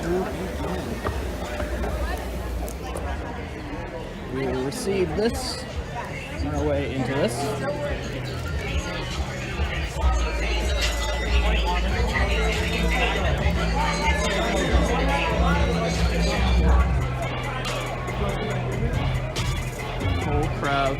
We will receive this on our way into this. Whole crowd.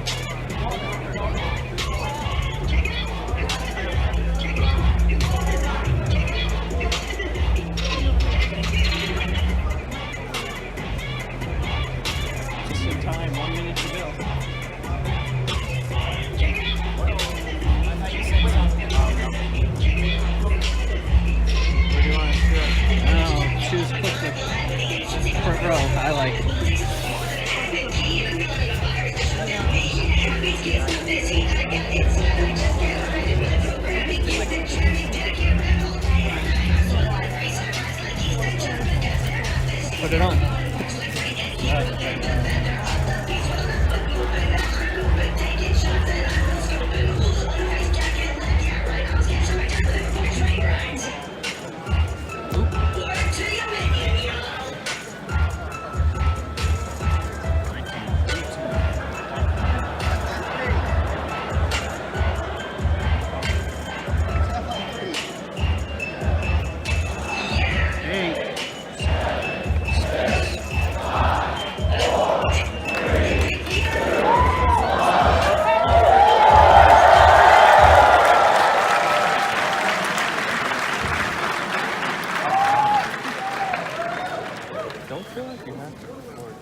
Just in time, 1 minute to go. Where do you want to sit? Oh, choose quickly. Front row, I like it. Put it on. Don't feel like you have to record.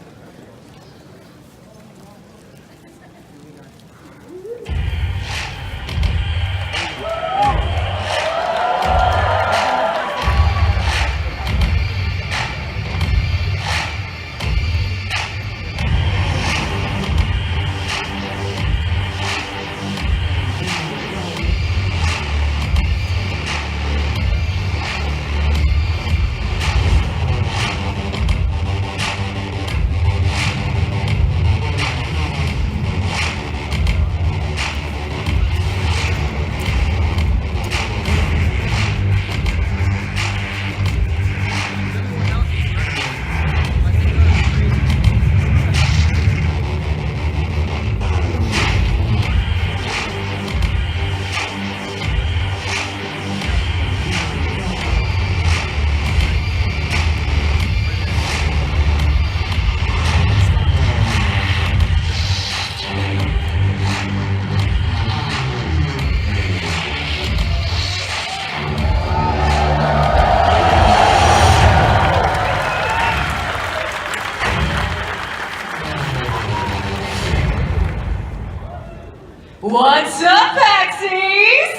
What's up, PAX East?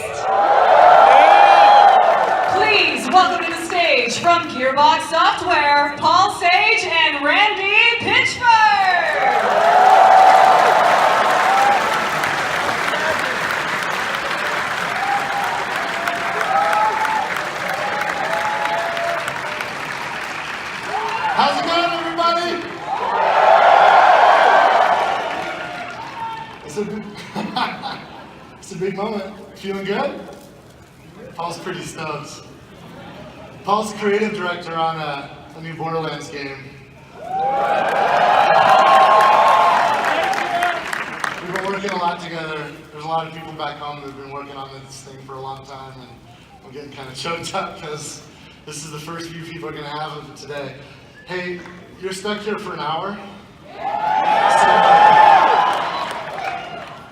Please welcome to the stage from Gearbox Software, Paul Sage and Randy Pitchford. How's it going, everybody? It's a big moment. Feeling good? Paul's pretty stoked. Paul's the creative director on a new Borderlands game. We've been working a lot together. There's a lot of people back home that have been working on this thing for a long time, and I'm getting kind of choked up because this is the first few people are going to have of it today. Hey, you're stuck here for an hour?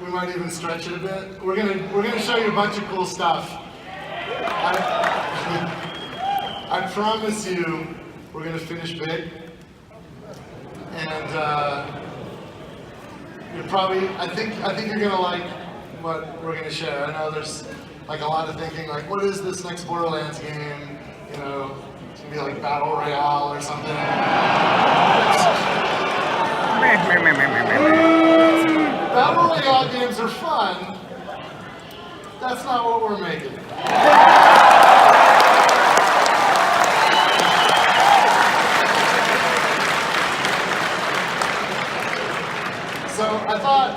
We might even stretch it a bit. We're gonna show you a bunch of cool stuff. I promise you, we're gonna finish big. And you're probably, I think you're gonna like what we're gonna share. I know there's like a lot of thinking, like, what is this next Borderlands game? You know, it's gonna be like Battle Royale or something. Battle Royale games are fun. That's not what we're making. So I thought,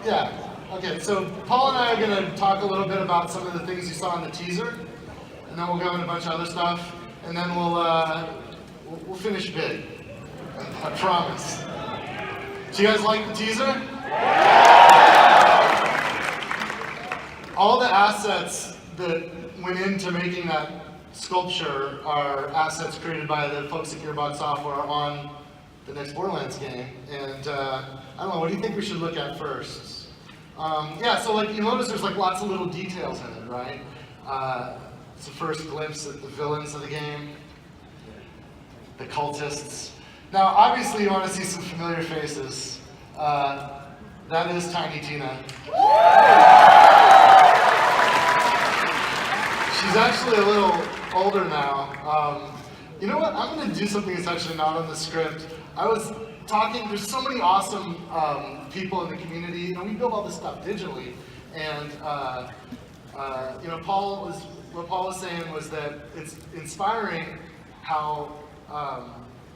yeah, okay, so Paul and I are going to talk a little bit about some of the things you saw in the teaser, and then we'll go into a bunch of other stuff, and then we'll we'll finish big. I promise. Do you guys like the teaser? All the assets that went into making that sculpture are assets created by the folks at Gearbox Software on the next Borderlands game. And I don't know, what do you think we should look at first? Yeah, so like you notice there's like lots of little details in it, right? It's the first glimpse at the villains of the game, the cultists. Now, obviously you want to see some familiar faces. That is Tiny Tina. She's actually a little older now. You know what? I'm going to do something that's actually not on the script. I was talking, there's so many awesome people in the community. You know, we build all this stuff digitally. And, you know, what Paul was saying was that it's inspiring how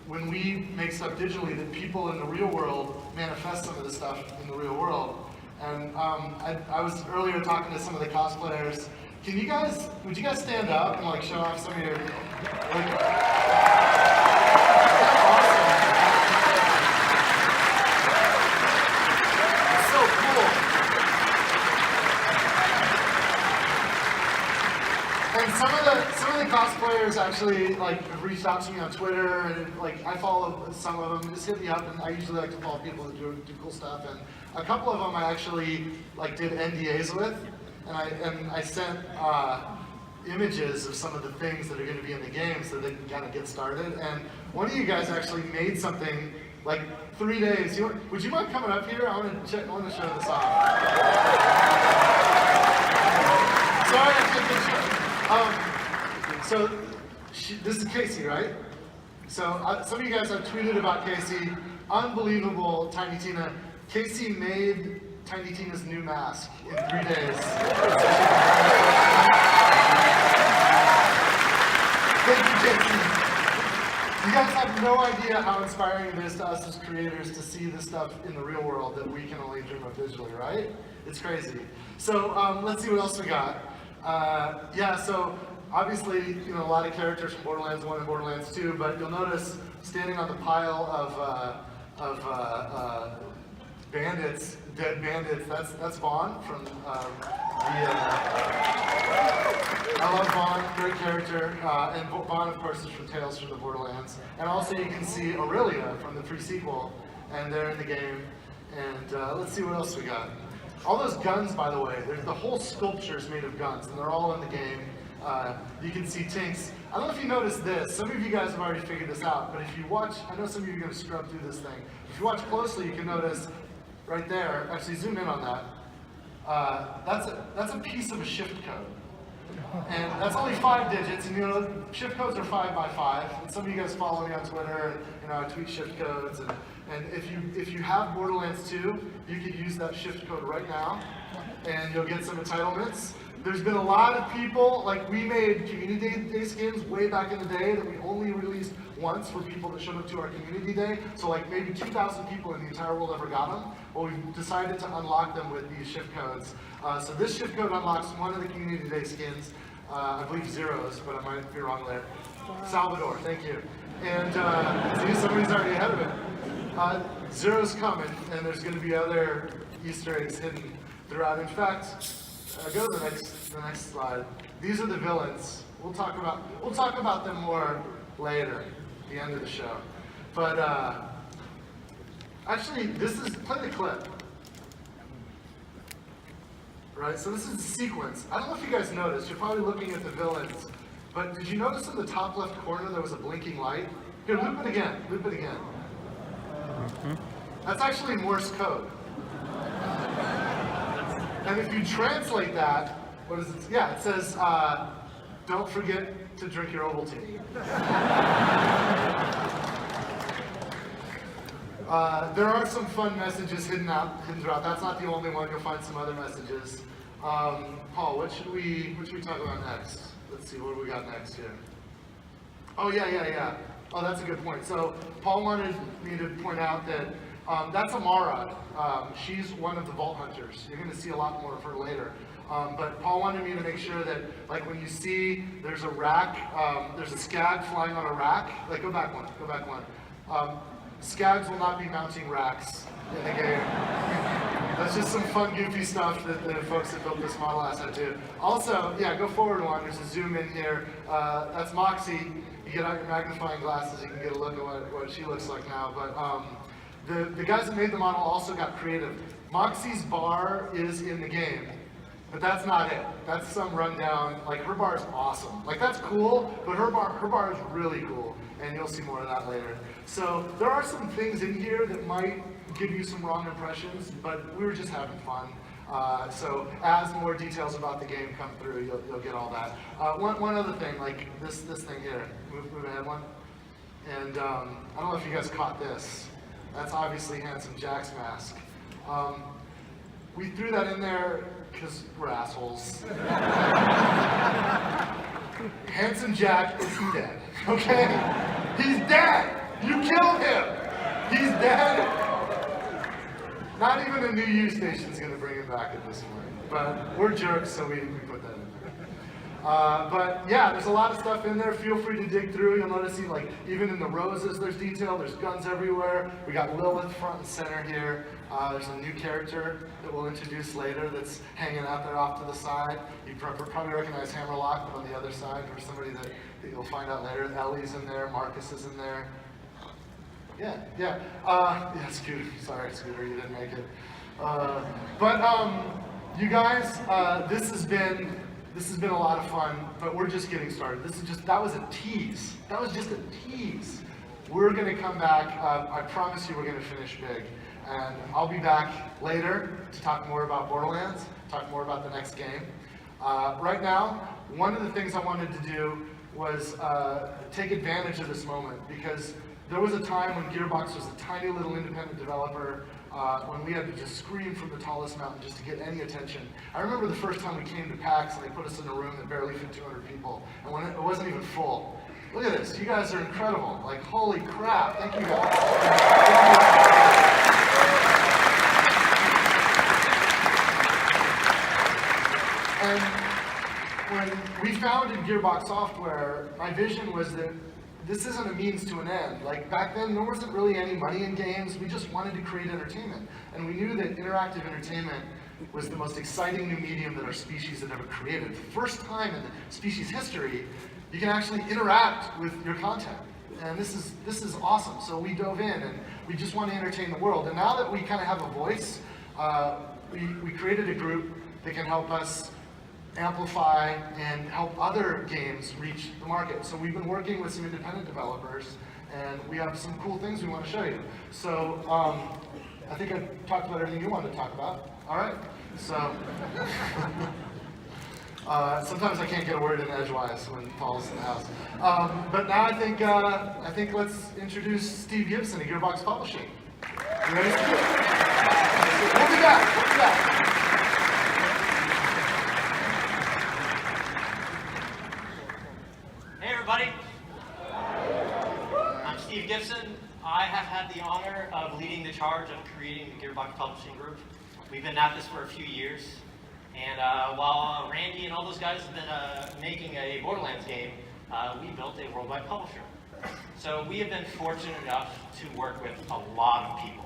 when we make stuff digitally, that people in the real world manifest some of the stuff in the real world. And I was earlier talking to some of the cosplayers. Would you guys stand up and like show off some of your, like, awesome. It's so cool. And some of the cosplayers actually like have reached out to me on Twitter, and like I follow some of them. Just hit me up, and I usually like to follow people that do cool stuff. And a couple of them I actually like did NDAs with. And I sent images of some of the things that are going to be in the game so they can kind of get started. And one of you guys actually made something like 3 days. Would you mind coming up here? I want to show this off. Sorry, I can't get you. This is Casey, right? So some of you guys have tweeted about Casey. Unbelievable, Tiny Tina. Casey made Tiny Tina's new mask in 3 days. Thank you, Casey. You guys have no idea how inspiring it is to us as creators to see this stuff in the real world that we can only dream of digitally, right? It's crazy. So let's see what else we got. Yeah, so obviously, you know, a lot of characters from Borderlands 1 and Borderlands 2, but you'll notice standing on the pile of bandits, dead bandits, that's Vaughn from I love Vaughn, great character, and Vaughn of course is from Tales from the Borderlands. And also you can see Aurelia from the pre-sequel, and they're in the game. And let's see what else we got. All those guns, by the way, the whole sculpture is made of guns, and they're all in the game. You can see Tinks. I don't know if you noticed this. Some of you guys have already figured this out, but if you watch, I know some of you are going to scrub through this thing. If you watch closely, you can notice right there, actually zoom in on that. That's a piece of a shift code. And that's only 5 digits, and you know, shift codes are 5 by 5. And some of you guys follow me on Twitter, and you know, I tweet shift codes. And if you have Borderlands 2, you could use that shift code right now, and you'll get some entitlements. There's been a lot of people, like we made community day skins way back in the day that we only released once for people that showed up to our community day. So like maybe 2,000 people in the entire world ever got them. Well, we decided to unlock them with these shift codes. So this shift code unlocks one of the community day skins. I believe Zeros, but I might be wrong there. Salvador, thank you. And see, somebody's already ahead of it. Zero's coming, and there's going to be other Easter eggs hidden throughout. In fact, go to the next slide. These are the villains. We'll talk about them more later, at the end of the show. But actually, play the clip. Right, so this is the sequence. I don't know if you guys noticed, you're probably looking at the villains, but did you notice in the top left corner there was a blinking light? Here, loop it again. That's actually Morse code. And if you translate that, what is it? Yeah, it says, don't forget to drink your Ovaltine. There are some fun messages hidden throughout. That's not the only one. You'll find some other messages. Paul, what should we talk about next? Let's see, what do we got next here? Oh, yeah. Oh, that's a good point. So Paul wanted me to point out that That's Amara. She's one of the Vault Hunters. You're going to see a lot more of her later. But Paul wanted me to make sure that, like, when you see there's a rack, there's a skag flying on a rack. Like, go back one. Skags will not be mounting racks in the game. That's just some fun, goofy stuff that the folks that built this model asked us to do. Also, yeah, go forward one. There's a zoom in here. That's Moxie. You get out your magnifying glasses, you can get a look at what she looks like now. But the guys that made the model also got creative. Moxie's bar is in the game, but that's not it. That's some rundown. Like, her bar is awesome. Like, that's cool, but her bar is really cool, and you'll see more of that later. So there are some things in here that might give you some wrong impressions, but we were just having fun. So as more details about the game come through, you'll get all that. One other thing, like this thing here, move ahead one. And I don't know if you guys caught this. That's obviously Handsome Jack's mask. We threw that in there because we're assholes. Handsome Jack is dead, okay? He's dead! You killed him! He's dead! Not even a new U station's gonna bring him back at this point. But we're jerks, so we put that in there. But yeah, there's a lot of stuff in there. Feel free to dig through. You'll notice, like, even in the roses, there's detail. There's guns everywhere. We got Lilith front and center here. There's a new character that we'll introduce later that's hanging out there off to the side. You probably recognize Hammerlock, but on the other side, there's somebody that you'll find out later. Ellie's in there. Marcus is in there. Yeah, Scooter. Sorry, Scooter, you didn't make it. You guys, this has been a lot of fun, but we're just getting started. That was a tease. That was just a tease. We're gonna come back. I promise you, we're gonna finish big, and I'll be back later to talk more about Borderlands, talk more about the next game. Right now, one of the things I wanted to do was take advantage of this moment, because there was a time when Gearbox was a tiny little independent developer, when we had to just scream from the tallest mountain just to get any attention. I remember the first time we came to PAX and they put us in a room that barely fit 200 people, and when it wasn't even full. Look at this, you guys are incredible. Like, holy crap, thank you guys. And when we founded Gearbox Software, my vision was that this isn't a means to an end. Like, back then, there wasn't really any money in games. We just wanted to create entertainment. And we knew that interactive entertainment was the most exciting new medium that our species had ever created. The first time in the species history, you can actually interact with your content. And this is awesome. So we dove in, and we just want to entertain the world. And now that we kind of have a voice, we created a group that can help us amplify and help other games reach the market. So we've been working with some independent developers, and we have some cool things we want to show you. So I think I talked about everything you wanted to talk about. All right. So sometimes I can't get a word in edgewise when Paul's in the house. But now I think let's introduce Steve Gibson at Gearbox Publishing. You ready? We'll be back. Everybody, I'm Steve Gibson. I have had the honor of leading the charge of creating the Gearbox Publishing Group. We've been at this for a few years, and while Randy and all those guys have been making a Borderlands game, we built a worldwide publisher. So we have been fortunate enough to work with a lot of people.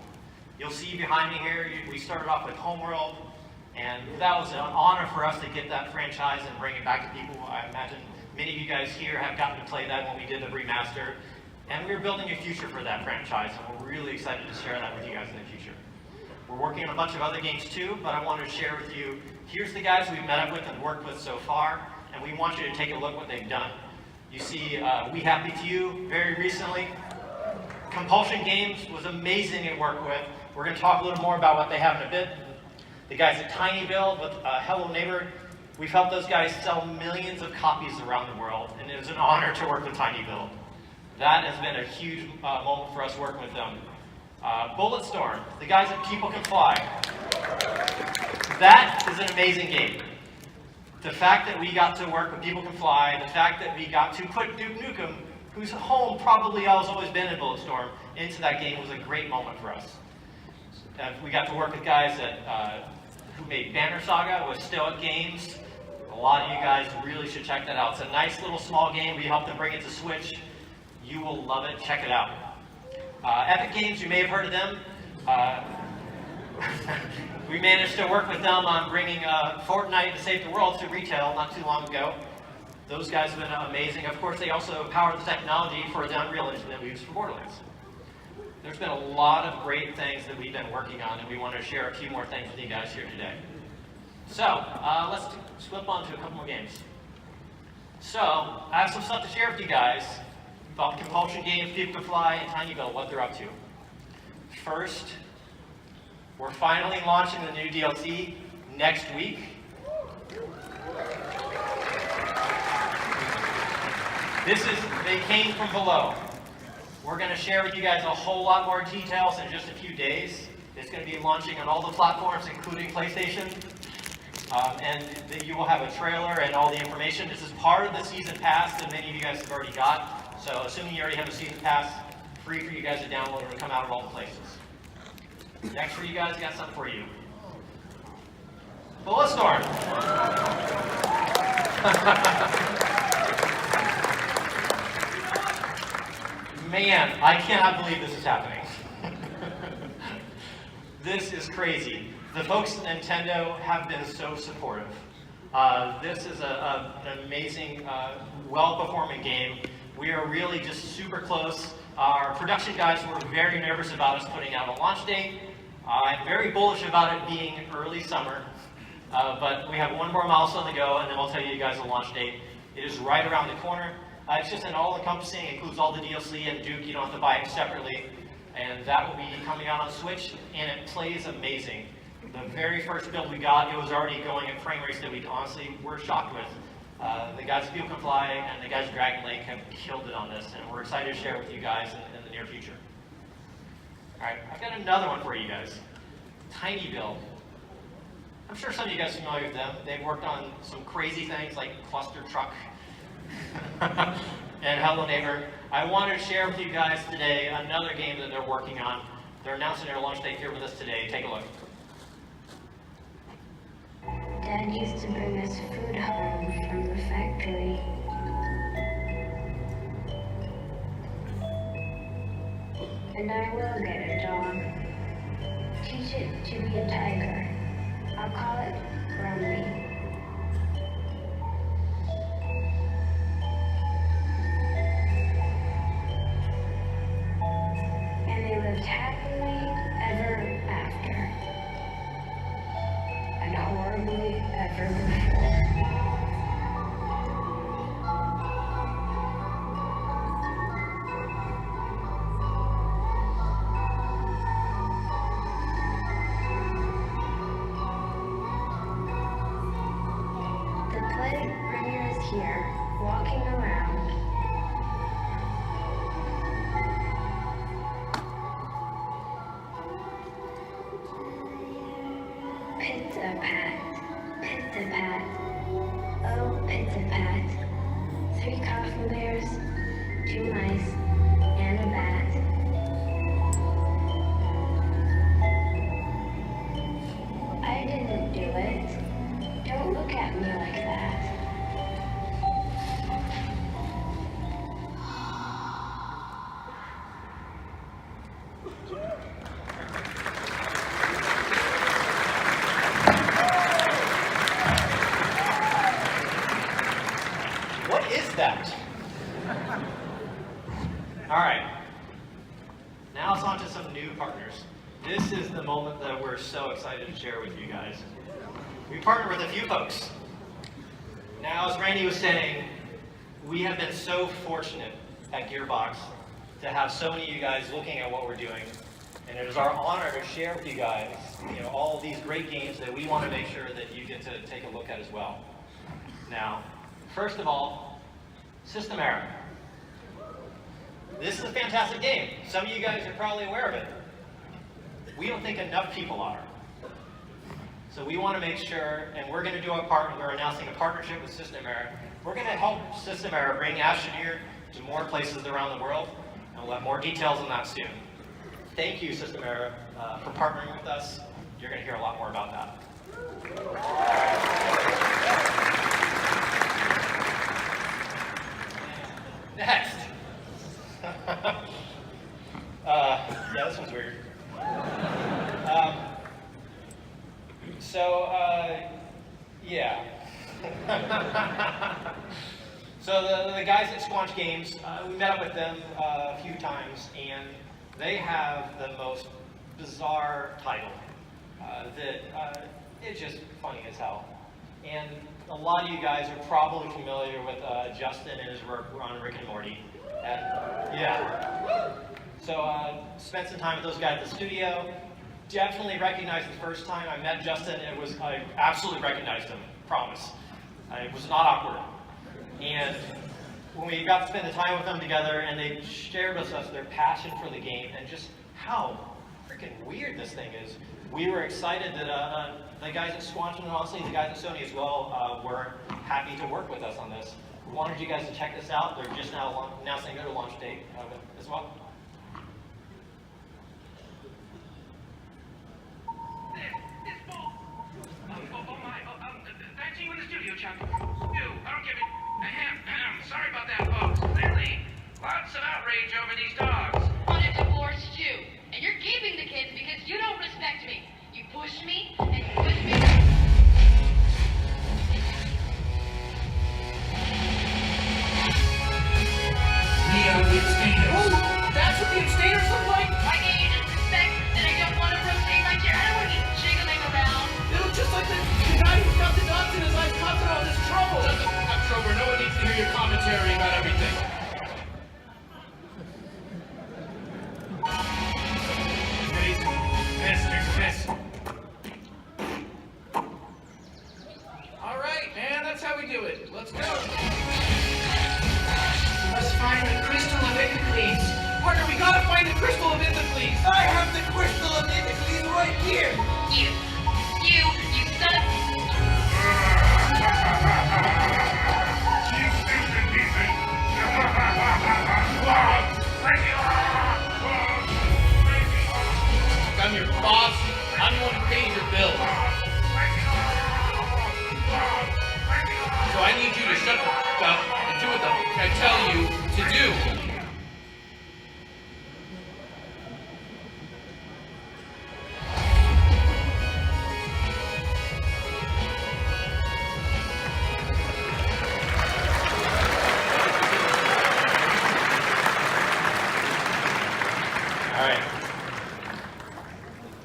You'll see behind me here, we started off with Homeworld, and that was an honor for us to get that franchise and bring it back to people. I imagine many of you guys here have gotten to play that when we did the remaster, and we're building a future for that franchise, and we're really excited to share that with you guys in the future. We're working on a bunch of other games too, but I wanted to share with you, here's the guys we've met up with and worked with so far, and we want you to take a look what they've done. You see We Happy Few very recently. Compulsion Games was amazing to work with. We're going to talk a little more about what they have in a bit. The guys at Tiny Build with Hello Neighbor, we've helped those guys sell millions of copies around the world, and it was an honor to work with Tiny Build. That has been a huge moment for us working with them. Bulletstorm, the guys at People Can Fly. That is an amazing game. The fact that we got to work with People Can Fly, the fact that we got to put Duke Nukem, whose home probably has always been in Bulletstorm, into that game was a great moment for us. we got to work with guys who made Banner Saga with Stoic Games. A lot of you guys really should check that out. It's a nice little small game. We helped them bring it to Switch. You will love it. Check it out. Epic Games, you may have heard of them. We managed to work with them on bringing Fortnite to Save the World to retail not too long ago. Those guys have been amazing. Of course, they also power the technology for the Unreal Engine that we use for Borderlands. There's been a lot of great things that we've been working on, and we want to share a few more things with you guys here today. So, let's flip on to a couple more games. So, I have some stuff to share with you guys about Compulsion Games, People Can Fly, and Tiny Build, what they're up to. First, we're finally launching the new DLC next week. They came from below. We're going to share with you guys a whole lot more details in just a few days. It's going to be launching on all the platforms, including PlayStation. And you will have a trailer and all the information. This is part of the season pass that many of you guys have already got. So assuming you already have a season pass, free for you guys to download and come out of all the places. Next for you guys, I got something for you. Bulletstorm. Man, I cannot believe this is happening. This is crazy. The folks at Nintendo have been so supportive. This is an amazing, well-performing game. We are really just super close. Our production guys were very nervous about us putting out a launch date. I'm very bullish about it being early summer, but we have one more milestone to go, and then we'll tell you guys the launch date. It is right around the corner. It's just an all-encompassing, includes all the DLC and Duke. You don't have to buy it separately, and that will be coming out on Switch, and it plays amazing. The very first build we got, it was already going at frame rates that we honestly were shocked with. The guys at People Can Fly and the guys at Dragon Lake have killed it on this, and we're excited to share with you guys in the near future. Alright, I've got another one for you guys. Tiny Build. I'm sure some of you guys are familiar with them. They've worked on some crazy things like Cluster Truck and Hello Neighbor. I wanted to share with you guys today another game that they're working on. They're announcing their launch date here with us today. Take a look. Dad used to bring us food home from the factory. And I will get a dog. Teach it to be a tiger. I'll call it Rummy. And they lived happily ever after. And horribly ever before. The plague bringer is here, walking around. Pit-a-pat, pit-a-pat, oh pit-a-pat. 3 coffin bears, 2 mice, and a bat. I didn't do it. Don't look at me like that. What is that? All right. Now it's on to some new partners. This is the moment that we're so excited to share with you guys. We partnered with a few folks. Now, as Randy was saying, we have been so fortunate at Gearbox to have so many of you guys looking at what we're doing. And it is our honor to share with you guys, all of these great games that we want to make sure that you get to take a look at as well. Now, first of all, System Era. This is a fantastic game. Some of you guys are probably aware of it. We don't think enough people are. So we want to make sure, and we're going to do our part, we're announcing a partnership with System Era. We're going to help System Era bring Astroneer to more places around the world, and we'll have more details on that soon. thank you, System Era, for partnering with us. You're going to hear a lot more about that. Next. Yeah, this one's weird. Yeah. So the guys at Squanch Games, we met up with them a few times, and they have the most bizarre title that it's just funny as hell. And a lot of you guys are probably familiar with Justin and his work on Rick and Morty. And yeah. So spent some time with those guys at the studio. Definitely recognized the first time I met Justin. I absolutely recognized him. Promise. It was not awkward. And when we got to spend the time with them together, and they shared with us their passion for the game and just how freaking weird this thing is, we were excited that the guys at Squanch, and honestly the guys at Sony as well, were happy to work with us on this. We wanted you guys to check this out. They're just now announcing their launch date of it as well. That's you in the studio, Chuck. Ew, I don't give it. Sorry about that, folks. Clearly, lots of outrage over these dogs. Want to divorce you, and you're keeping the kids because you don't respect me. You push me, and you push me. The abstainers. That's what the abstainers look like? I gave you disrespect, and I don't want to rotate my chair. I don't want you jiggling around. They look just like the guy who got the dogs in his life causing all this trouble. Shut the fuck up, Trover. No one needs to hear your commentary about everything. All right, man, that's how we do it. Let's go. Let's find the crystal of Iphicles. Partner, we gotta find the crystal of Iphicles. I have the crystal of Iphicles right here. You son of... I'm your boss. I'm the one who pays your bills. So I need you to shut the f*** up and do what the f*** I tell you to do.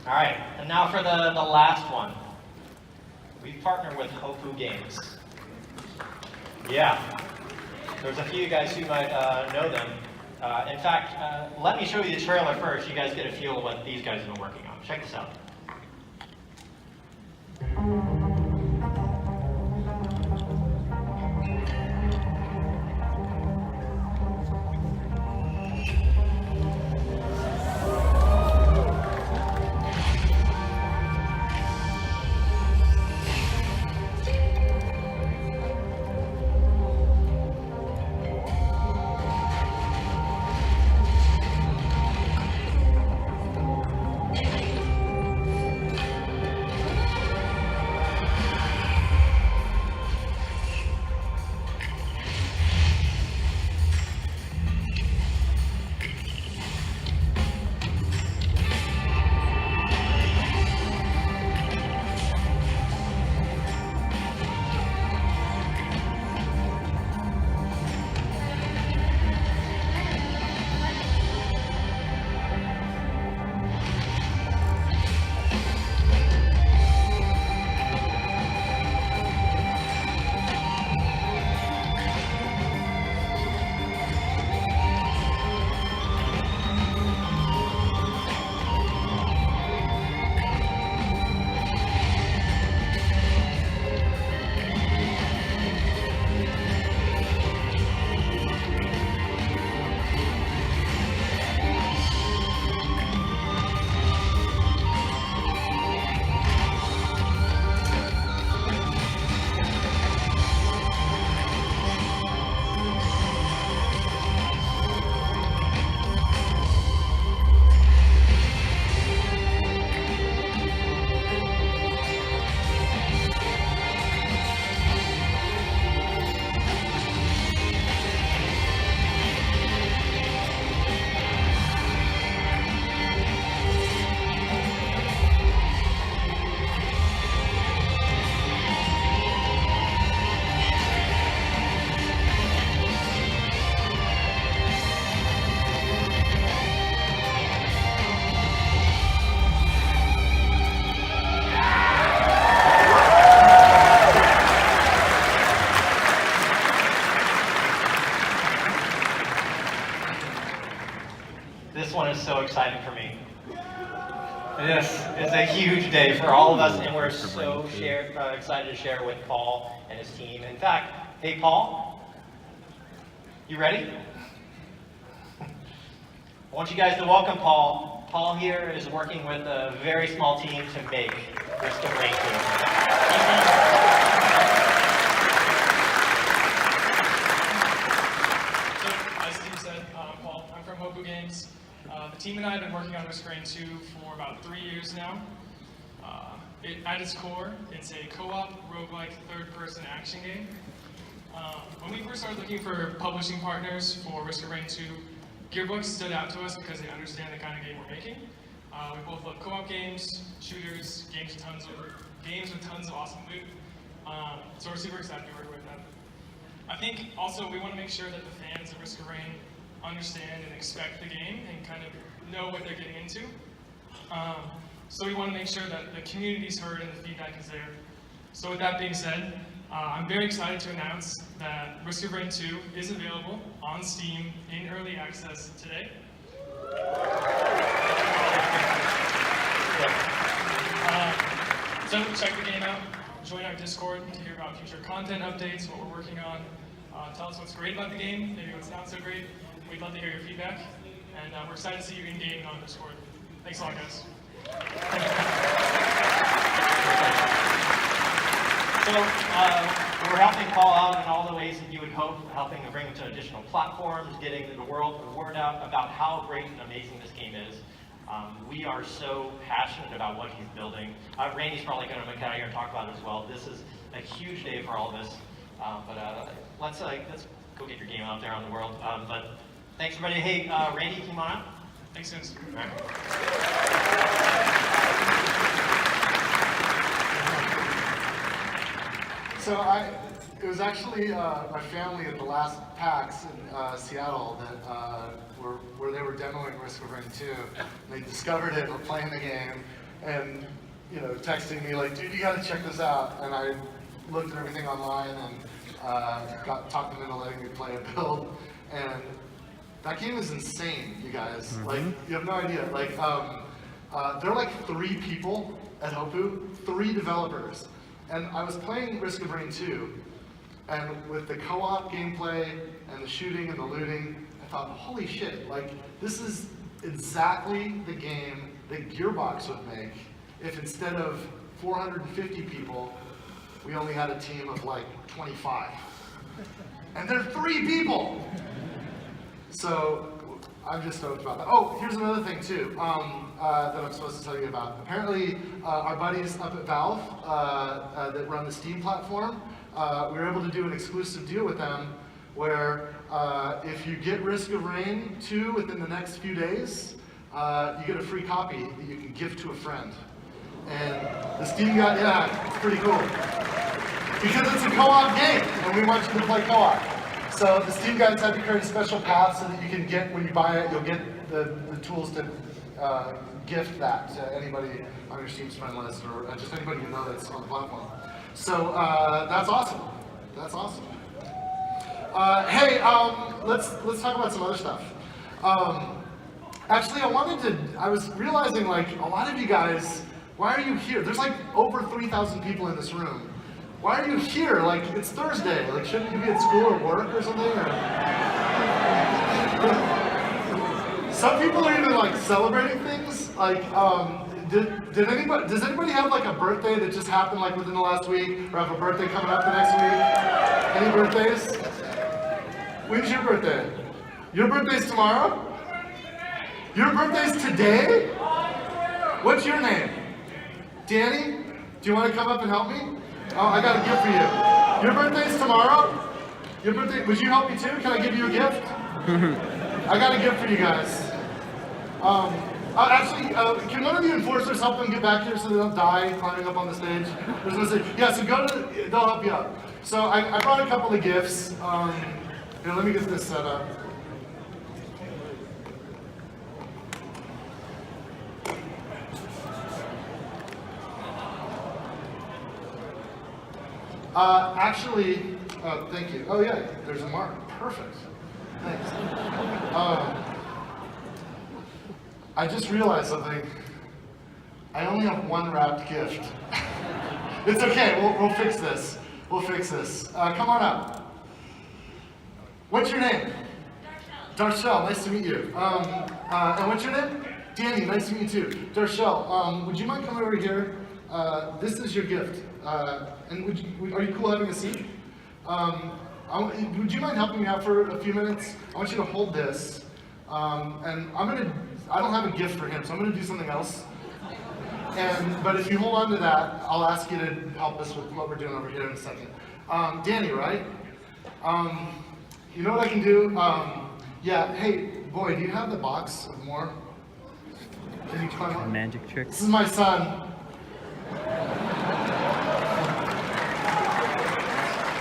All right, and now for the last one. We partner with Hopu Games. Yeah, there's a few guys who might know them. In fact, let me show you the trailer first. You guys get a feel of what these guys have been working on. Check this out. This one is so exciting for me. This is a huge day for all of us, and we're so excited to share with Paul and his team. In fact, hey Paul, you ready? I want you guys to welcome Paul. Paul here is working with a very small team to make Risk of Rain 2. As Steve said, Paul, I'm from Hopu Games. The team and I have been working on Risk of Rain 2 for about 3 years now. At its core, it's a co-op, roguelike, third-person action game. When we first started looking for publishing partners for Risk of Rain 2, Gearbox stood out to us because they understand the kind of game we're making. We both love co-op games, shooters, games with tons of awesome loot. So we're super excited to be working with them. I think also we want to make sure that the fans of Risk of Rain understand and expect the game and kind of know what they're getting into. So we want to make sure that the community's heard and the feedback is there. So with that being said, I'm very excited to announce that Risk of Rain 2 is available on Steam in early access today. So check the game out, join our Discord to hear about future content updates, what we're working on. Tell us what's great about the game, maybe what's not so great. We'd love to hear your feedback, and we're excited to see you in-game on Discord. Thanks a lot, guys. So we're helping Paul out in all the ways that you would hope, helping to bring him to additional platforms, getting the word out about how great and amazing this game is. We are so passionate about what he's building. Randy's probably going to come out here and talk about it as well. This is a huge day for all of us. Let's go get your game out there on the world. But thanks, everybody. Hey, Randy, come on out. Thanks, guys. So it was actually my family at the last PAX in Seattle that where they were demoing Risk of Rain 2. They discovered it, were playing the game, and texting me like, dude, you gotta check this out. And I looked at everything online and talked them into letting me play a build. And that game is insane, you guys. Mm-hmm. Like, you have no idea. Like, there are like 3 people at Hopu, 3 developers. And I was playing Risk of Rain 2, and with the co-op gameplay and the shooting and the looting, I thought, holy shit, like, this is exactly the game that Gearbox would make if instead of 450 people, we only had a team of like 25. And they're 3 people! So, I'm just stoked about that. Oh, here's another thing too that I'm supposed to tell you about. Apparently, our buddies up at Valve that run the Steam platform, we were able to do an exclusive deal with them where if you get Risk of Rain 2 within the next few days, you get a free copy that you can gift to a friend. And the Steam guy, yeah, it's pretty cool. Because it's a co-op game, and we want you to play co-op. So the Steam guys had to create a special path so that you can get, when you buy it, you'll get the tools to gift that to anybody on your Steam's friend list, or just anybody you know that's on the platform. So that's awesome. That's awesome. Hey, let's talk about some other stuff. Actually, I was realizing, like, a lot of you guys, why are you here? There's like over 3,000 people in this room. Why are you here? Like, it's Thursday. Like, shouldn't you be at school or work or something? Or... Some people are even like celebrating things. Like, does anybody have like a birthday that just happened like within the last week, or have a birthday coming up the next week? Any birthdays? When's your birthday? Your birthday's tomorrow? Your birthday's today? What's your name? Danny? Do you want to come up and help me? Oh, I got a gift for you. Your birthday's tomorrow? Your birthday, would you help me too? Can I give you a gift? I got a gift for you guys. Actually, can one of the enforcers help them get back here so they don't die climbing up on the stage? Yeah, so they'll help you out. So I brought a couple of gifts. Here, let me get this set up. Thank you. Oh yeah, there's a mark. Perfect. Thanks. I just realized something. I only have one wrapped gift. It's okay, we'll fix this. We'll fix this. Come on up. What's your name? Darshell, nice to meet you. And what's your name? Danny, nice to meet you too. Darshell, would you mind coming over here? This is your gift. And are you cool having a seat? Would you mind helping me out for a few minutes? I want you to hold this. And I don't have a gift for him, so I'm gonna do something else. But if you hold on to that, I'll ask you to help us with what we're doing over here in a second. Danny, right? You know what I can do? Yeah, hey, boy, do you have the box of more? Can you climb up? Magic tricks. This is my son.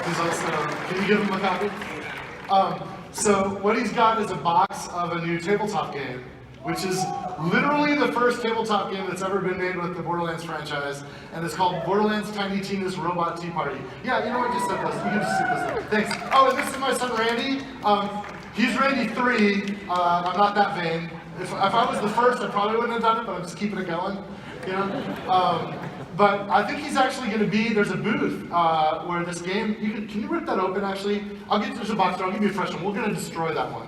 He's also, can you give him a copy? So what he's got is a box of a new tabletop game, which is literally the first tabletop game that's ever been made with the Borderlands franchise, and it's called Borderlands Tiny Tina's Robot Tea Party. Yeah, you know what, just set this. You can just sit this. Thanks. Oh, and this is my son Randy. He's Randy 3. I'm not that vain. If I was the first, I probably wouldn't have done it, but I'm just keeping it going. You know. But I think he's actually going to be. There's a booth where this game. Can you rip that open? Actually, there's a box there. I'll give you a fresh one. We're going to destroy that one.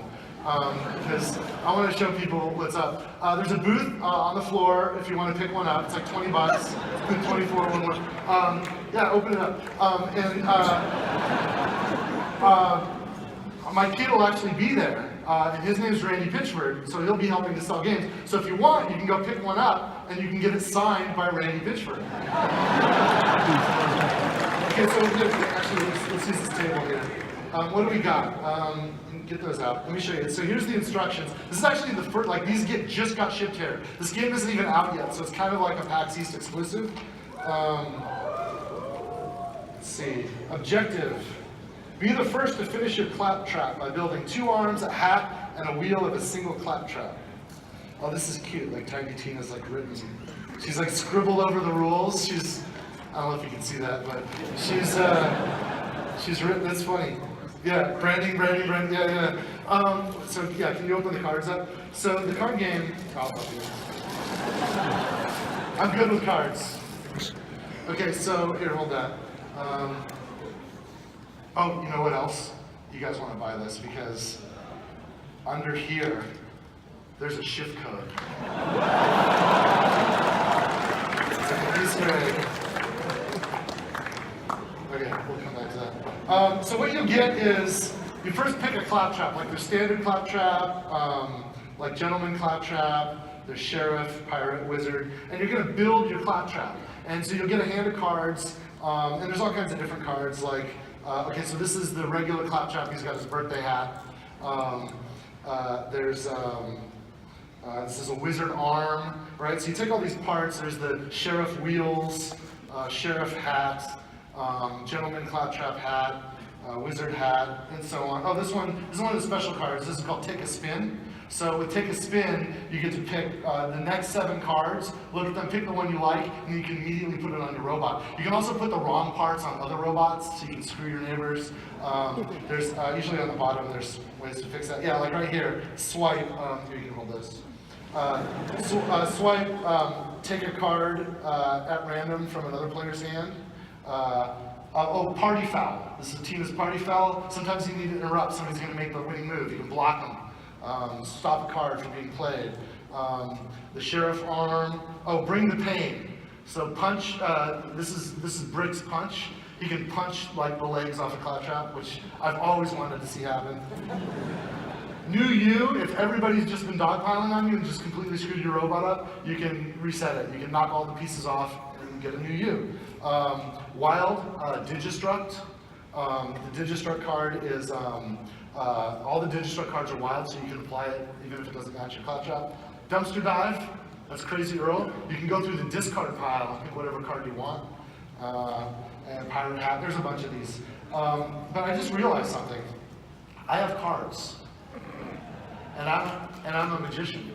Because I want to show people what's up. There's a booth on the floor if you want to pick one up. It's like $20, 24, one more. Yeah, open it up. My kid will actually be there. And his name's Randy Pitchford, so he'll be helping to sell games. So if you want, you can go pick one up, and you can get it signed by Randy Pitchford. Okay, so actually, let's use this table here. What do we got? Get those out. Let me show you. So here's the instructions. This is actually the first, like these just got shipped here. This game isn't even out yet, so it's kind of like a PAX East exclusive. Let's see. Objective. Be the first to finish your claptrap by building 2 arms, a hat, and a wheel of a single claptrap. Oh, this is cute. Like Tiny Tina's like written. She's like scribbled over the rules. I don't know if you can see that, but she's written. That's funny. Yeah, branding, yeah. So yeah, can you open the cards up? So the card game, I'll help you. I'm good with cards. Okay, so here, hold that. Oh, you know what else? You guys want to buy this because under here, there's a shift code. It's like an Easter egg. Okay, we'll come back to that. So what you'll get is, you first pick a claptrap, like there's standard claptrap, like gentleman claptrap, there's sheriff, pirate, wizard, and you're gonna build your claptrap. And so you'll get a hand of cards, and there's all kinds of different cards, like, okay, so this is the regular claptrap, he's got his birthday hat. This is a wizard arm, right? So you take all these parts, there's the sheriff wheels, sheriff hat, gentleman claptrap hat, wizard hat, and so on. Oh, this one is one of the special cards. This is called Take a Spin. So with Take a Spin, you get to pick the next 7 cards, look at them, pick the one you like, and you can immediately put it on your robot. You can also put the wrong parts on other robots, so you can screw your neighbors. There's usually on the bottom, there's ways to fix that. Yeah, like right here, swipe, here you can hold this. Swipe, take a card at random from another player's hand. Party foul. This is Tina's party foul. Sometimes you need to interrupt. Somebody's going to make the winning move. You can block them. Stop a card from being played. The sheriff arm. Oh, bring the pain. So punch. This is Brick's punch. He can punch like the legs off a claptrap, which I've always wanted to see happen. New you. If everybody's just been dogpiling on you and just completely screwed your robot up, you can reset it. You can knock all the pieces off and get a new you. Wild, Digistruct. The Digistruct card is, all the Digistruct cards are wild, so you can apply it even if it doesn't match your claptrap. Dumpster Dive, that's Crazy Earl. You can go through the discard pile and pick whatever card you want. And Pirate Hat, there's a bunch of these. But I just realized something. I have cards. And I'm a magician.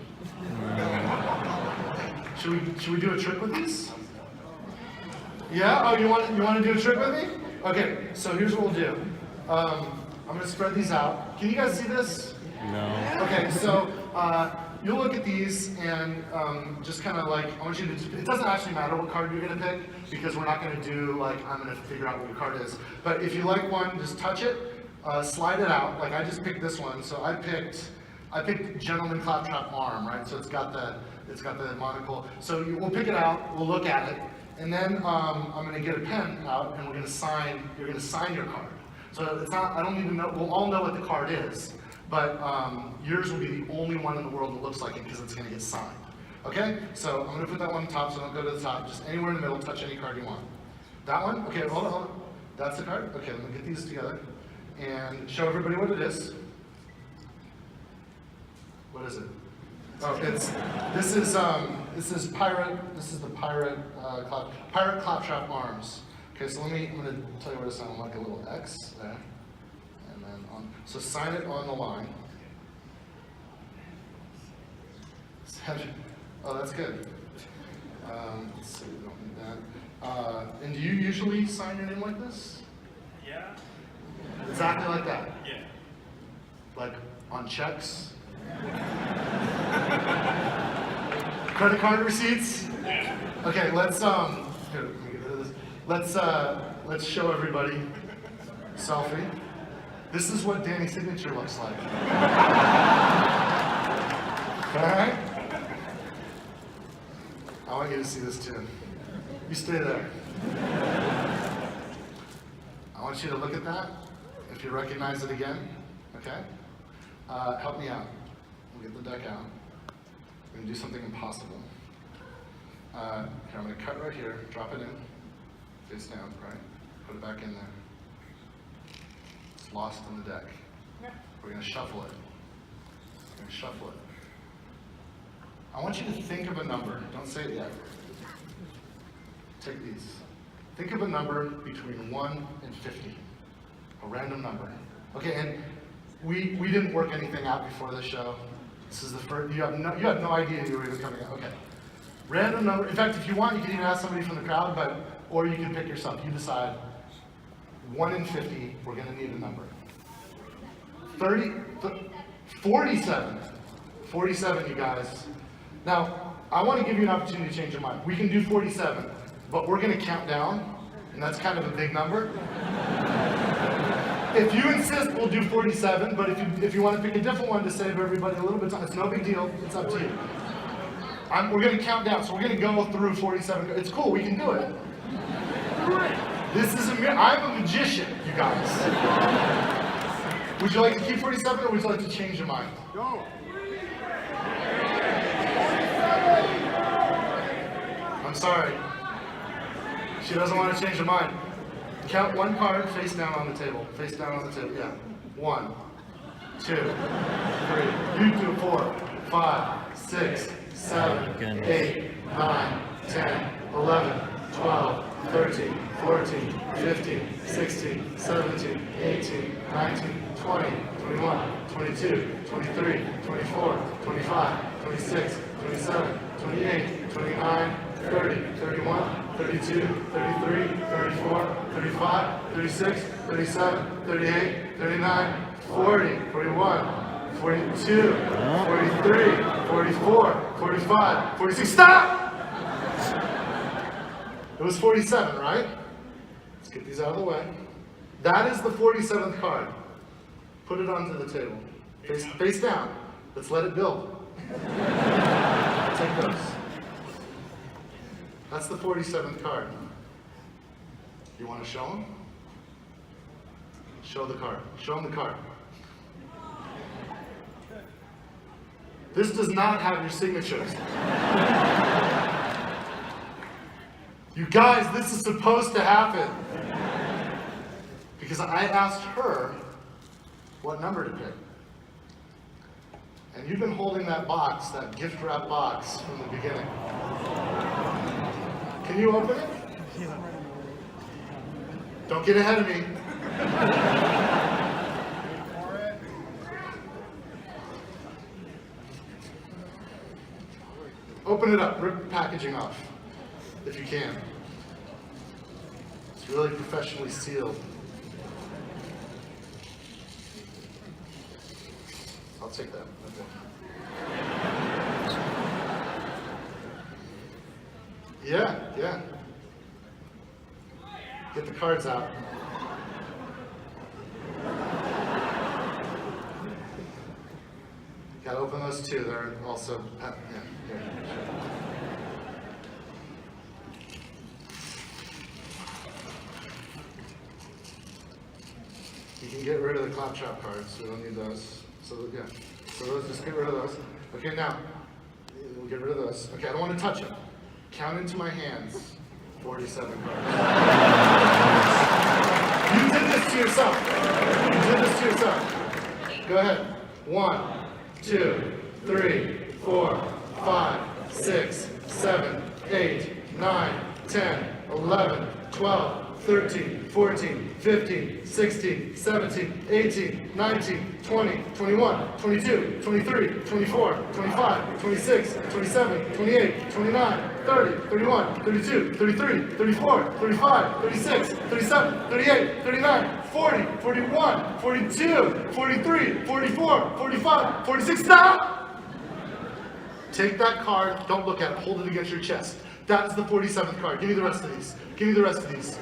Should we do a trick with these? Yeah? Oh, you want to do a trick with me? Okay, so here's what we'll do. I'm going to spread these out. Can you guys see this? No. Okay, so you'll look at these and just kind of like, I want you to, it doesn't actually matter what card you're going to pick, because we're not going to do like, I'm going to figure out what your card is. But if you like one, just touch it, slide it out. Like I just picked this one, so I picked Gentleman Claptrap Arm, right? So it's got the monocle. So we'll pick it out, we'll look at it, and then I'm going to get a pen out and you're going to sign your card. So it's not, I don't need to know, we'll all know what the card is, but yours will be the only one in the world that looks like it because it's going to get signed. Okay? So I'm going to put that one on top, so don't go to the top. Just anywhere in the middle, touch any card you want. That one? Okay, hold on. That's the card? Okay, let me get these together and show everybody what it is. What is it? Oh, this is the pirate Claptrap Arms. Okay, so I'm gonna tell you where to sign, like a little X there, and then so sign it on the line. Oh, that's good. Let's see, we don't need that. And do you usually sign your name like this? Yeah. Exactly like that? Yeah. Like on checks? Credit card receipts? Yeah. Okay, let's here, let me get rid of this. Let's show everybody selfie. This is what Danny's signature looks like. Alright? I want you to see this too. You stay there. I want you to look at that. If you recognize it again, okay? Help me out. We'll get the deck out. We're gonna do something impossible. Here, I'm gonna cut right here, drop it in, face down, right? Put it back in there. It's lost in the deck. We're gonna shuffle it. We're gonna shuffle it. I want you to think of a number. Don't say it yet. Take these. Think of a number between 1 and 50. A random number. Okay, and we didn't work anything out before this show. This is the first, you have no idea you were even coming out. Okay. Random number. In fact, if you want, you can even ask somebody from the crowd, or you can pick yourself. You decide. 1 in 50, we're gonna need a number. 47. 47, you guys. Now, I want to give you an opportunity to change your mind. We can do 47, but we're going to count down, and that's kind of a big number. If you insist, we'll do 47, but if you want to pick a different one to save everybody a little bit of time, it's no big deal. It's up to you. We're going to count down, so we're going to go through 47. It's cool, we can do it. This is I'm a magician, you guys. Would you like to keep 47, or would you like to change your mind? Go. I'm sorry. She doesn't want to change her mind. Count one card face down on the table. Face down on the table. Yeah. 1, 2, 3. You do 4, 5, 6, 7, 8, 9, 10, 11, 12, 13, 14, 15, 16, 17, 18, 19, 20, 21, 22, 23, 24, 25, 26, 27, 28, 29, 30, 31, 32, 33, 34, 35, 36, 37, 38, 39, 40, 41, 42, 43, 44, 45, 46. Stop! It was 47, right? Let's get these out of the way. That is the 47th card. Put it onto the table. Face down. Let's let it build. Take those. That's the 47th card. You want to show them? Show the card. Show them the card. This does not have your signatures. You guys, this is supposed to happen. Because I asked her what number to pick. And you've been holding that box, that gift wrap box, from the beginning. Can you open it? Don't get ahead of me. Open it up, rip the packaging off, if you can. It's really professionally sealed. I'll take that. Okay. Yeah, yeah. Get the cards out. Gotta open those too. They're also, yeah, here, sure. You can get rid of the claptrap cards. We don't need those. So yeah, so those, just get rid of those. Okay, now we'll get rid of those. Okay, I don't want to touch them. Count into my hands. 47 cards. You did this to yourself. You did this to yourself. Go ahead. 1, 2, 3, 4, 5, 6, 7, 8, 9, 10, 11, 12, 13, 14, 15, 16, 17, 18, 19, 20, 21, 22, 23, 24, 25, 26, 27, 28, 29, 30, 31, 32, 33, 34, 35, 36, 37, 38, 39, 40, 41, 42, 43, 44, 45, 46, stop! Take that card, don't look at it, hold it against your chest. That is the 47th card. Give me the rest of these. Give me the rest of these.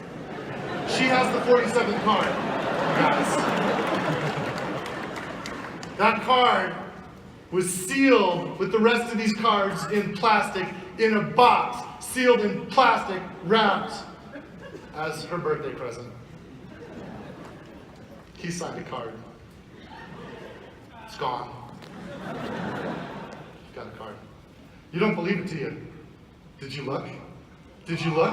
She has the 47th card, guys. That card was sealed with the rest of these cards in plastic, in a box, sealed in plastic, wrapped as her birthday present. He signed a card. It's gone. Got a card. You don't believe it, do you? Did you look? Did you look?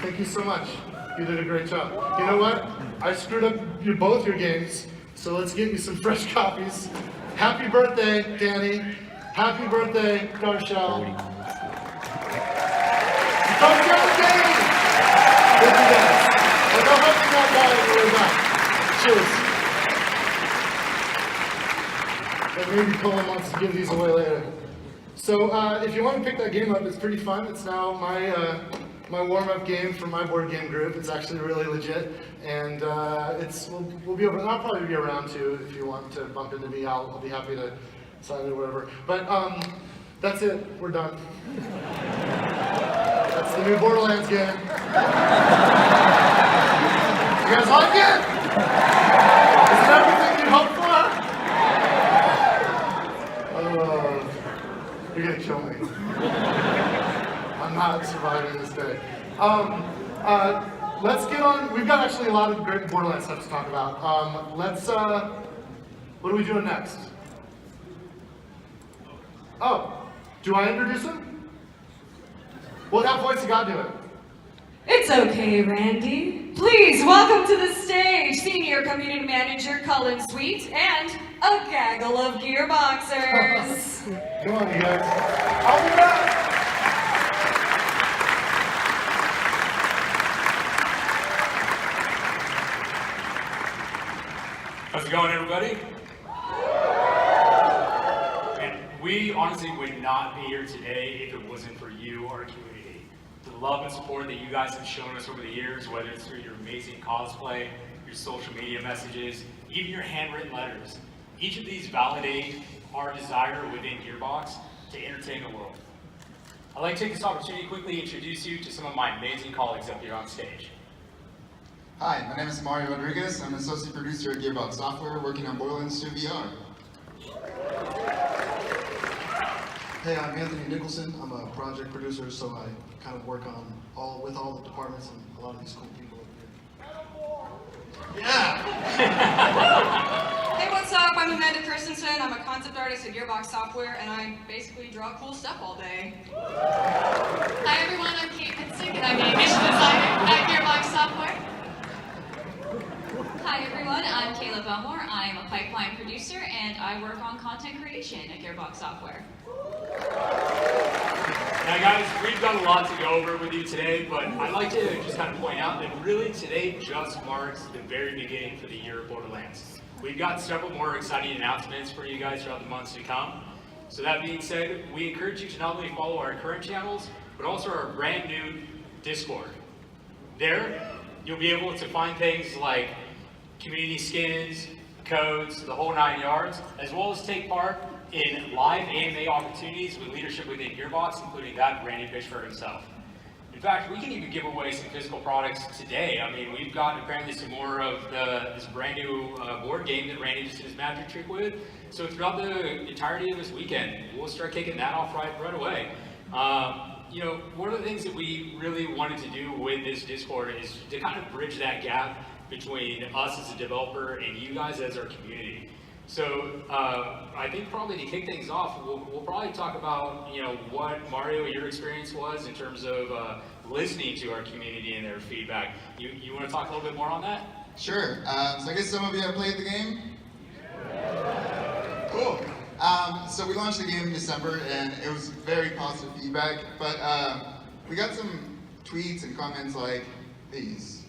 Thank you so much. You did a great job. You know what? I screwed up both your games, so let's get you some fresh copies. Happy birthday, Danny. Happy birthday, Darshell. Don't get the game! Thank you guys. And I hope you not die on the way back. Cheers. And maybe Colin wants to give these away later. So if you want to pick that game up, it's pretty fun. It's now my warm-up game for my board game group. It's actually really legit, and we'll be over. I'll probably be around too if you want to bump into me. I'll be happy to sign it or whatever. But that's it. We're done. That's the new Borderlands game. You guys like it? Is it everything you hoped for? You're gonna kill me. I'm not surviving this day. Let's get on. We've got actually a lot of great Borderlands stuff to talk about. What are we doing next? Oh, do I introduce him? Well, that voice you gotta do it. It's okay, Randy. Please welcome to the stage Senior Community Manager Cullen Sweet and a gaggle of Gearboxers. Come on, you guys. I'll be back. How's it going, everybody? And we honestly would not be here today if it wasn't for you, our community. The love and support that you guys have shown us over the years, whether it's through your amazing cosplay, your social media messages, even your handwritten letters. Each of these validate our desire within Gearbox to entertain the world. I'd like to take this opportunity to quickly introduce you to some of my amazing colleagues up here on stage. Hi, my name is Mario Rodriguez. I'm an associate producer at Gearbox Software, working on Borderlands 2 VR. Hey, I'm Anthony Nicholson. I'm a project producer, so I kind of work on with all the departments and a lot of these cool people up here. Yeah! Hey, what's up? I'm Amanda Christensen. I'm a concept artist at Gearbox Software, and I basically draw cool stuff all day. Hi everyone, I'm Kate Pitstick, and I'm the mission designer at Gearbox Software. Hi everyone, I'm Kayla Belmore. I'm a pipeline producer, and I work on content creation at Gearbox Software. Now guys, we've got a lot to go over with you today, but I'd like to just kind of point out that really today just marks the very beginning for the year of Borderlands. We've got several more exciting announcements for you guys throughout the months to come. So that being said, we encourage you to not only follow our current channels, but also our brand new Discord. There, you'll be able to find things like community skins, codes, the whole 9 yards, as well as take part in live AMA opportunities with leadership within Gearbox, including that Randy Pitchford himself. In fact, we can even give away some physical products today. I mean, we've got apparently some more of this brand new board game that Randy just did his magic trick with. So throughout the entirety of this weekend, we'll start kicking that off right away. You know, one of the things that we really wanted to do with this Discord is to kind of bridge that gap between us as a developer and you guys as our community. So I think probably to kick things off, we'll probably talk about, you know, what, Mario, your experience was in terms of listening to our community and their feedback. You want to talk a little bit more on that? Sure. So I guess some of you have played the game? Cool. So we launched the game in December and it was very positive feedback, but we got some tweets and comments like these.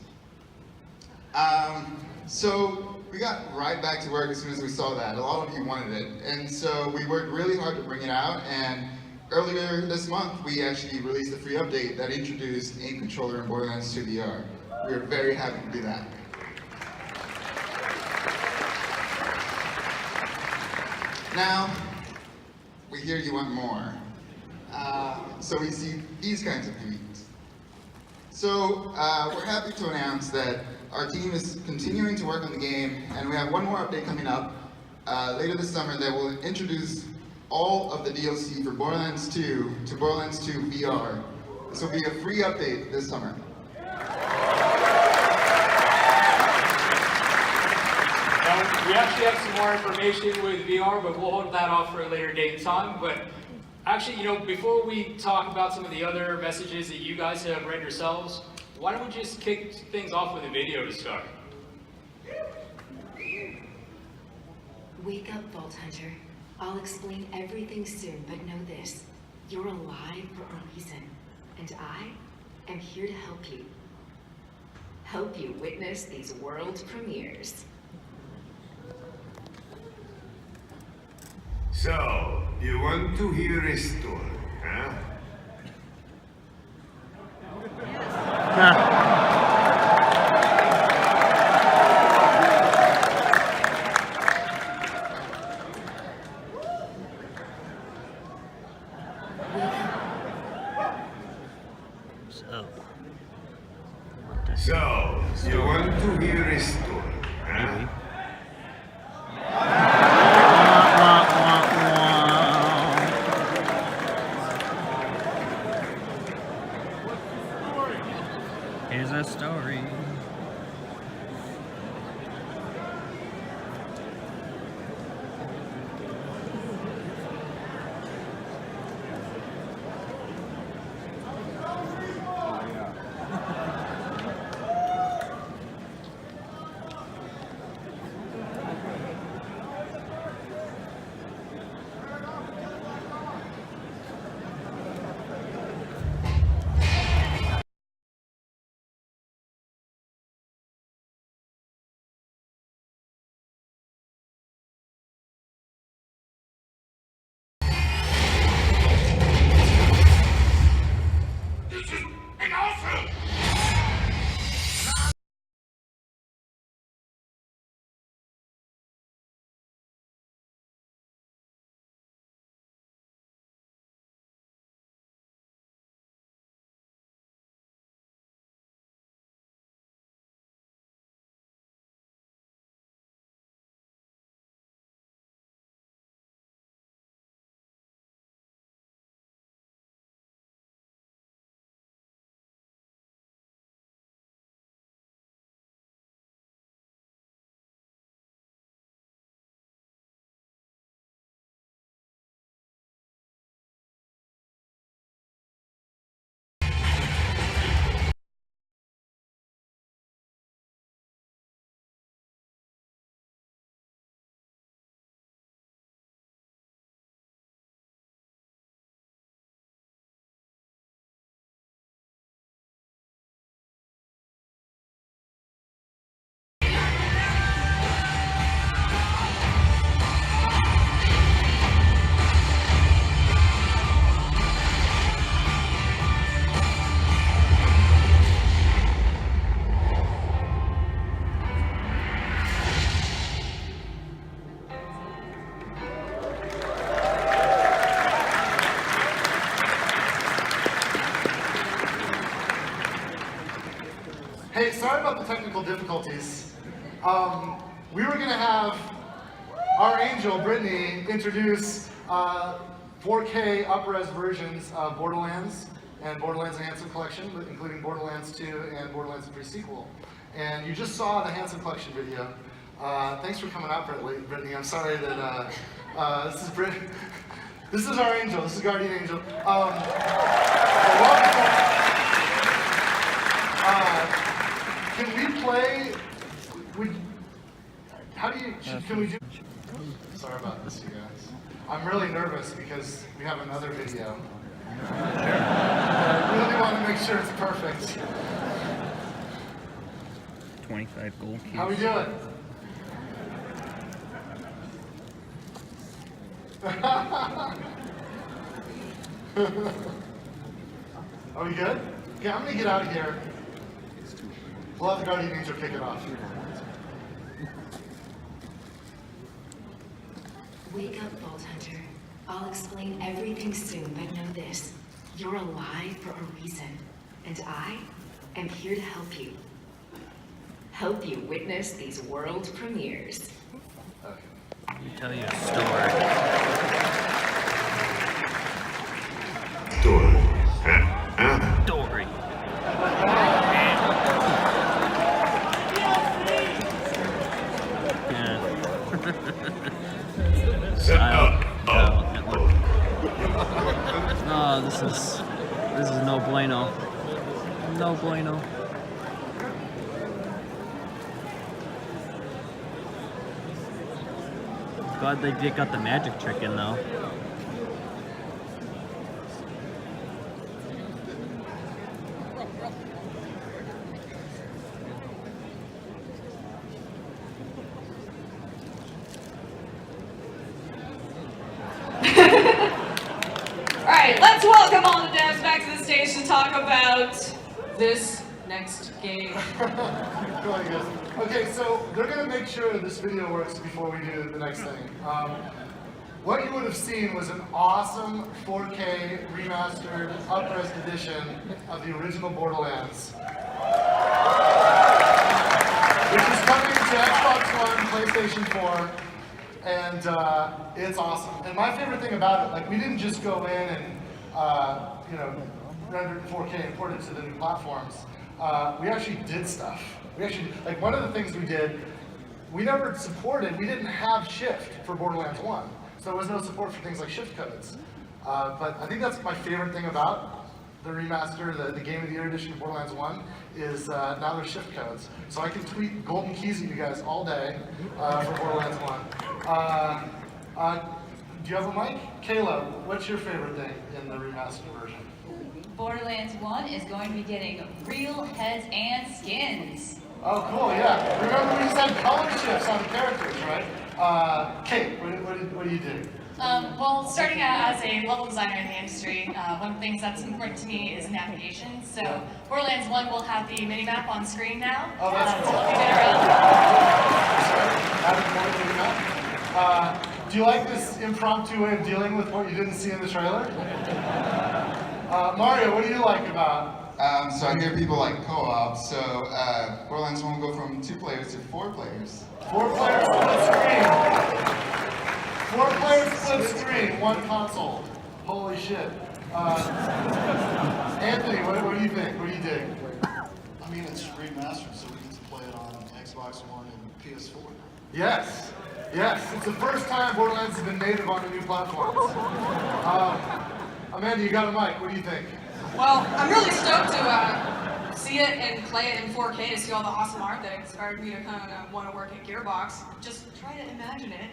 So we got right back to work as soon as we saw that. A lot of you wanted it. And so we worked really hard to bring it out, and earlier this month we actually released a free update that introduced Aim Controller in Borderlands 2 VR. We were very happy to do that. Now, we hear you want more. So we see these kinds of tweets. So we're happy to announce that our team is continuing to work on the game, and we have one more update coming up later this summer that will introduce all of the DLC for Borderlands 2 to Borderlands 2 VR. This will be a free update this summer. We actually have some more information with VR, but we'll hold that off for a later date and time. But actually, you know, before we talk about some of the other messages that you guys have read yourselves, why don't we just kick things off with a video to start? Wake up, Vault Hunter. I'll explain everything soon, but know this. You're alive for a reason, and I am here to help you. Help you witness these world premieres. So, you want to hear a story, huh? So, you want to hear a story, huh? technical difficulties. We were going to have our angel, Brittany, introduce 4K up-res versions of Borderlands and Borderlands Enhancement Collection, including Borderlands 2 and Borderlands the Pre-Sequel. And you just saw the Enhancement Collection video. Thanks for coming out, Brittany. I'm sorry that this is Brittany. This is our angel. This is Guardian Angel. Can we play? Can we do? Sorry about this, you guys. I'm really nervous because we have another video. I really want to make sure it's perfect. 25 gold cubes. How we doing? Are we good? Okay, I'm gonna get out of here. We'll have the Guardian Angel kick it off. Wake up, Vault Hunter. I'll explain everything soon, but know this. You're alive for a reason, and I am here to help you. Help you witness these world premieres. Okay. Let me tell you a story. Story. Story. Oh, this is no bueno. No bueno. Glad they did got the magic trick in though. Alright, let's welcome all the devs back to the stage to talk about this next game. Okay, so they're going to make sure this video works before we do the next thing. What you would have seen was an awesome 4K remastered, up-res edition of the original Borderlands, which is coming to Xbox One, PlayStation 4, and it's awesome. And my favorite thing about it, like, we didn't just go in and render it in 4K and port it to the new platforms. We actually did stuff. We actually, like, one of the things we did, we never supported, we didn't have shift for Borderlands 1. So there was no support for things like shift codes. But I think that's my favorite thing about the remaster, the Game of the Year edition of Borderlands 1, is now there's shift codes. So I can tweet golden keys at you guys all day for Borderlands 1. Do you have a mic? Kayla, what's your favorite thing in the remastered version? Borderlands 1 is going to be getting real heads and skins. Oh, cool, yeah. Remember we just had color shifts on the characters, right? Kate, what do you do? Well, starting out as a level designer in the industry, one of the things that's important to me is navigation. So Borderlands 1 will have the mini-map on screen now. Oh, that's cool. To help you get around. Do you like this impromptu way of dealing with what you didn't see in the trailer? Mario, what do you like about? So I hear people like co-op, so Borderlands 1 will go from 2 players to 4 players. 4 players split screen. 4 players split screen, 1 console. Holy shit. Anthony, what do you think? What do you dig? I mean, it's remastered, so we get to play it on Xbox One and PS4. Yes. Yes, it's the first time Borderlands has been native on the new platforms. Amanda, you got a mic. What do you think? Well, I'm really stoked to see it and play it in 4K to see all the awesome art that inspired me to kind of want to work at Gearbox. Just try to imagine it.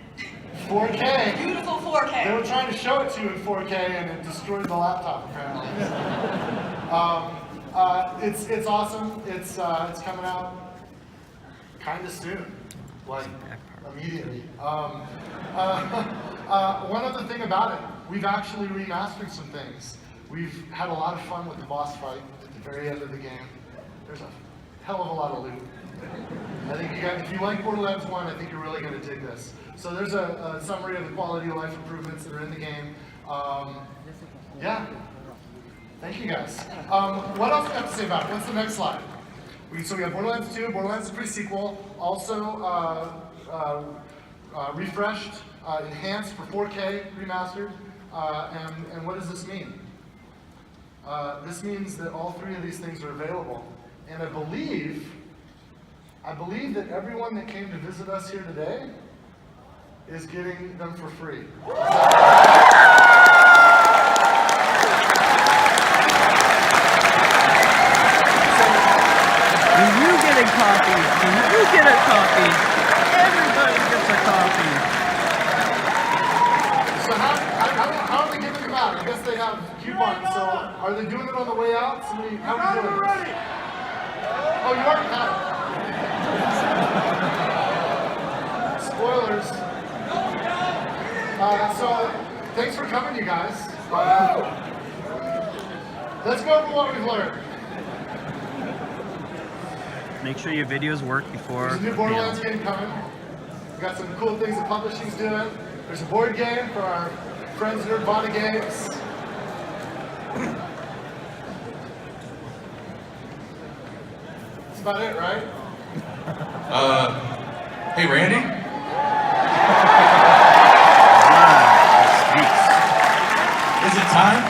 4K. Beautiful 4K. They were trying to show it to you in 4K and it destroyed the laptop apparently. It's awesome. It's coming out kind of soon, like immediately. One other thing about it, we've actually remastered some things. We've had a lot of fun with the boss fight at the very end of the game. There's a hell of a lot of loot. I think you guys, if you like Borderlands 1, I think you're really going to dig this. So there's a summary of the quality of life improvements that are in the game. Yeah. Thank you guys. What else do you have to say about it? What's the next slide? So we have Borderlands 2, Borderlands 3 sequel, also refreshed, enhanced for 4K, remastered. And what does this mean? This means that all three of these things are available. And I believe that everyone that came to visit us here today is getting them for free. When you get a coffee, everybody gets a coffee. So how are they giving them out? I guess they have coupons, so are they doing it on the way out? Somebody, how are we doing this? Oh, you already have it. Spoilers. So, thanks for coming, you guys. Let's go over what we've learned. Make sure your videos work before. There's a new Borderlands game coming. We've got some cool things that publishing's doing. There's a board game for our friends at Nerdvana Games. That's about it, right? Hey, Randy? Is it time?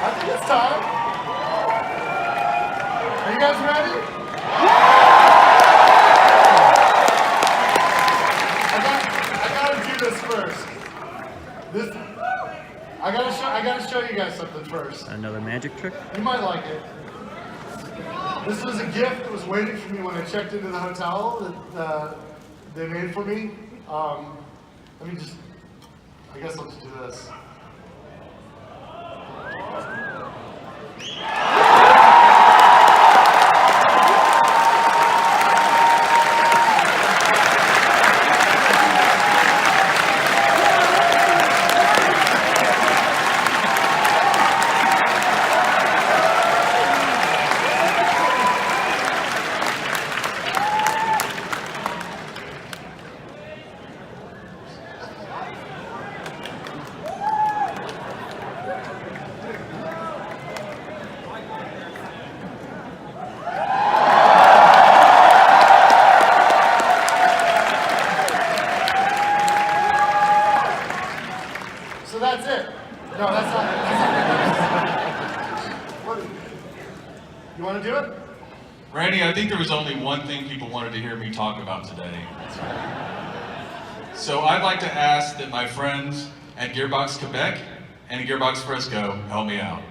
I think it's time. Are you guys ready? I gotta do this first. I gotta show you guys something first. Another magic trick? You might like it. This was a gift that was waiting for me when I checked into the hotel that they made for me. Let me just, I guess I'll just do this. So that's it. No, that's not it. You want to do it? Randy, I think there was only one thing people wanted to hear me talk about today. So I'd like to ask that my friends at Gearbox Quebec and Gearbox Frisco help me out.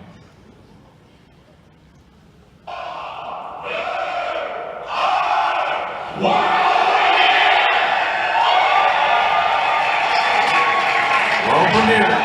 World premiere.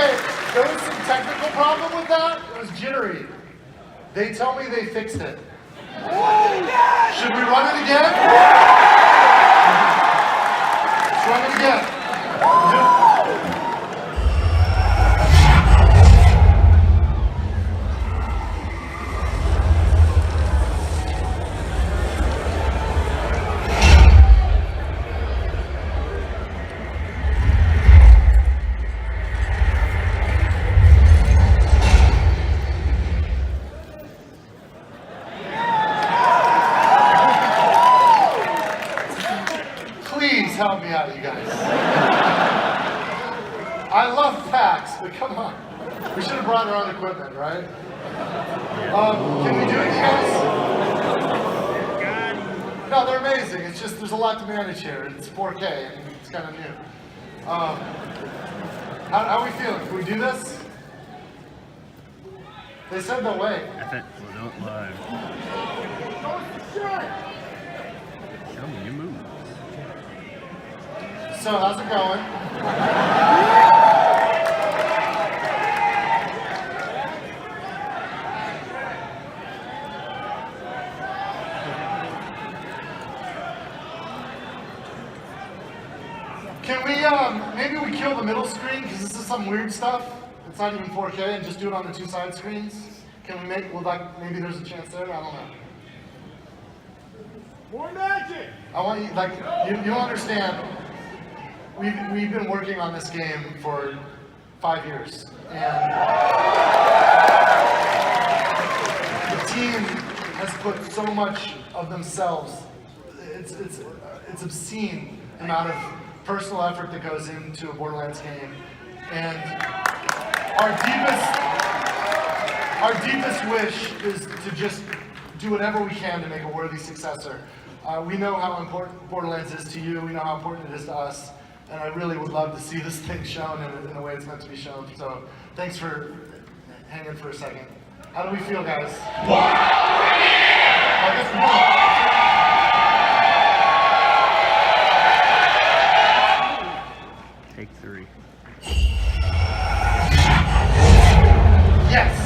Okay, there was some technical problem with that. It was jittery. They tell me they fixed it. Should we run it again? Let's run it again. Please help me out, you guys. I love packs, but come on. We should have brought our own equipment, right? Can we do it, you guys? No, they're amazing. It's just there's a lot to manage here. It's 4K, and it's kind of new. How are we feeling? Can we do this? They said no way. If it was not live. Show me your moves. So, how's it going? Can we, maybe we kill the middle screen, because this is some weird stuff. It's not even 4K, and just do it on the two side screens? Can we make, well, like, maybe there's a chance there? I don't know. More magic! I want you, like, you understand, we've been working on this game for 5 years, and the team has put so much of themselves. It's obscene amount of personal effort that goes into a Borderlands game, and our deepest wish is to just do whatever we can to make a worthy successor. We know how important Borderlands is to you, we know how important it is to us, and I really would love to see this thing shown in the way it's meant to be shown. So thanks for hanging for a second. How do we feel, guys? I guess we don't. Take 3. Yes!